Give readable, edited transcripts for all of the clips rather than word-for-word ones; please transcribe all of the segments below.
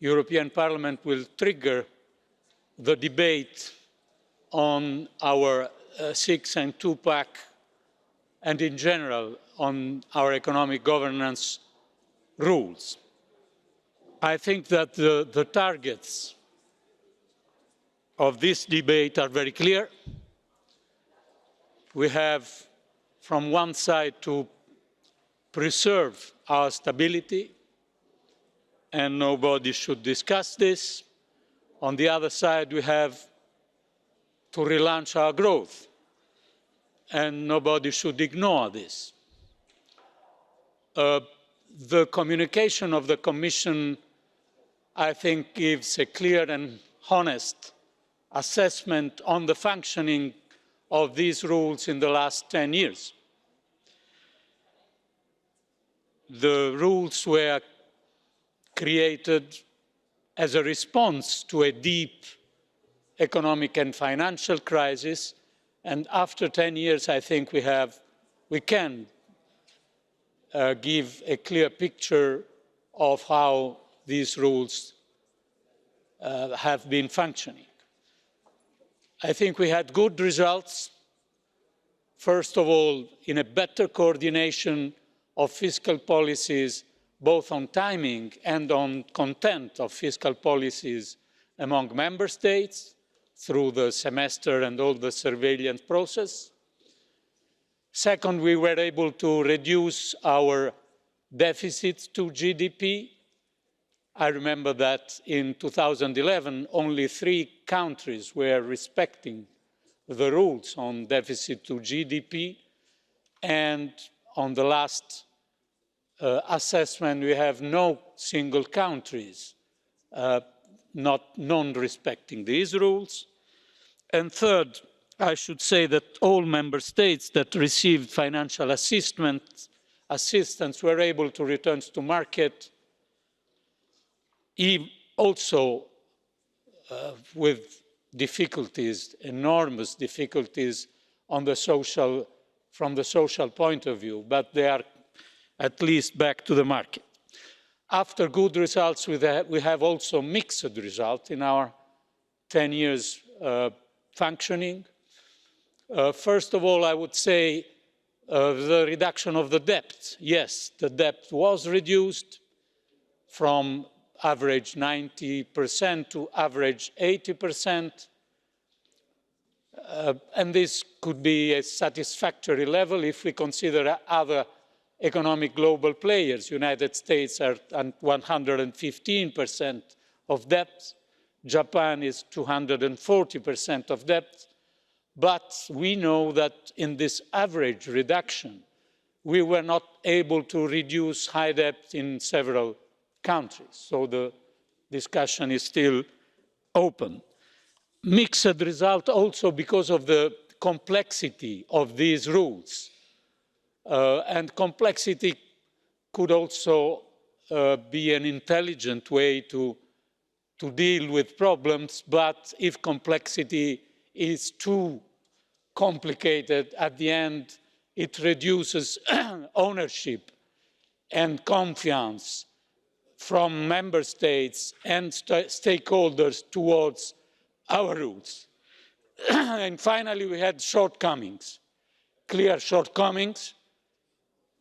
European Parliament will trigger the debate on our six and two-pack and in general on our economic governance rules. I think that the targets of this debate are very clear. We have, from one side, to preserve our stability, and nobody should discuss this. On the other side, we have to relaunch our growth, and nobody should ignore this. The communication of the Commission, I think, gives a clear and honest assessment on the functioning of these rules in the last 10 years. The rules were created as a response to a deep economic and financial crisis, and after 10 years, I think we can give a clear picture of how these rules have been functioning. I think we had good results, first of all, in a better coordination of fiscal policies, both on timing and on content of fiscal policies among member states through the semester and all the surveillance process. Second, we were able to reduce our deficit to GDP. I remember that in 2011, only 3 countries were respecting the rules on deficit to GDP, and on the last assessment, we have no single countries non-respecting these rules. And third, I should say that all member states that received financial assistance were able to return to market, also with difficulties, enormous difficulties from the social point of view, but they are at least back to the market. After good results, we have also mixed results in our 10 years functioning. First of all, I would say the reduction of the debt. Yes, the debt was reduced from average 90% to average 80%. And this could be a satisfactory level if we consider other economic global players. United States are at 115% of debt. Japan is 240% of debt. But we know that in this average reduction, we were not able to reduce high debt in several countries. So the discussion is still open. Mixed result also because of the complexity of these rules. And complexity could also be an intelligent way to deal with problems, but if complexity is too complicated, at the end, it reduces ownership and confiance from member states and stakeholders towards our rules. And finally, we had shortcomings, clear shortcomings.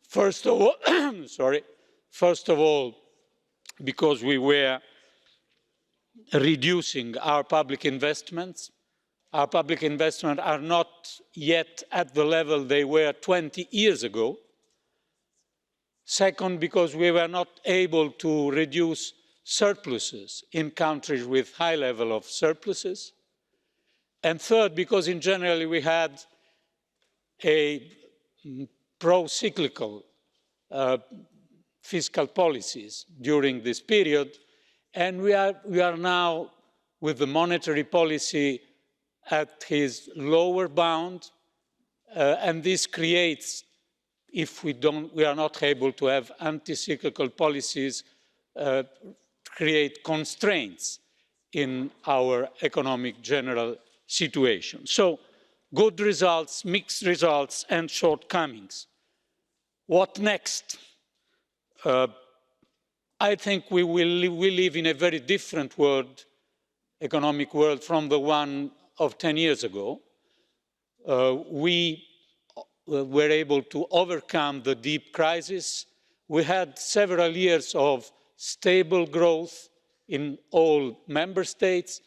First of all, because we were reducing our public investments. Our public investments are not yet at the level they were 20 years ago. Second, because we were not able to reduce surpluses in countries with high level of surpluses. And third, because in general we had a pro-cyclical fiscal policies during this period, and we are now with the monetary policy at its lower bound, and this creates, if we are not able to have anti-cyclical policies, create constraints in our economic general situation. So, good results, mixed results, and shortcomings. What next? I think we live in a very different world, economic world, from the one of 10 years ago. We were able to overcome the deep crisis. We had several years of stable growth in all member states.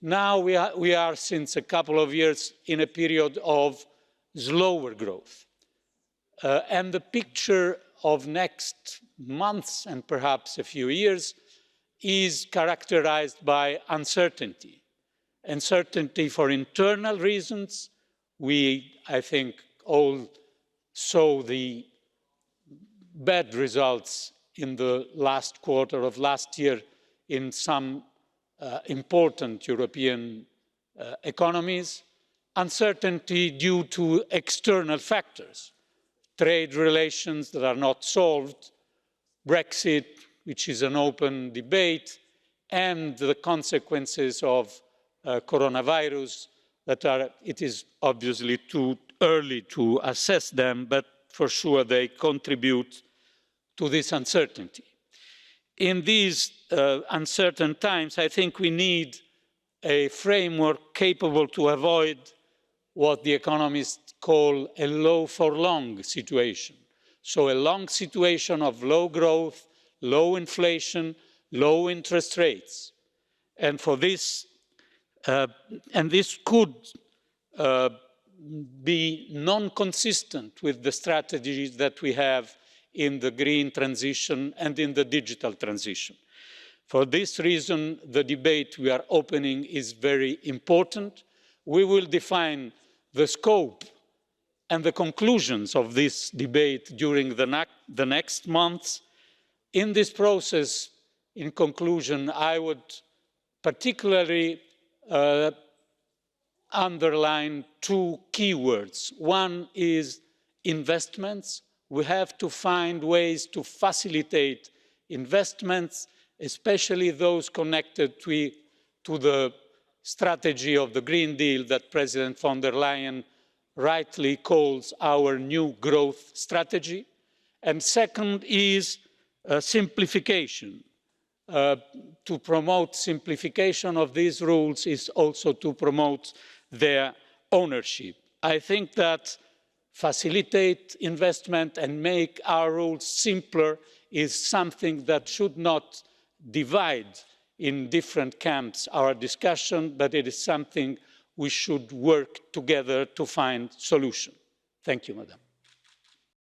Now we are since a couple of years in a period of slower growth. And the picture of next months and perhaps a few years is characterized by uncertainty. Uncertainty for internal reasons. I think, all saw the bad results in the last quarter of last year in some important European economies. Uncertainty due to external factors, trade relations that are not solved, Brexit, which is an open debate, and the consequences of coronavirus it is obviously too early to assess them, but for sure they contribute to this uncertainty. In these uncertain times, I think we need a framework capable to avoid what the economists call a low for long situation. So a long situation of low growth, low inflation, low interest rates. And for this, this could be non-consistent with the strategies that we have in the green transition and in the digital transition. For this reason, the debate we are opening is very important. We will define the scope and the conclusions of this debate during the next months. In this process, in conclusion, I would particularly underline two keywords. One is investments. We have to find ways to facilitate investments, especially those connected to the strategy of the Green Deal that President von der Leyen rightly calls our new growth strategy. And second is simplification. To promote simplification of these rules is also to promote their ownership. I think that facilitate investment and make our rules simpler is something that should not divide in different camps our discussion, but it is something we should work together to find solution. Thank you, Madam.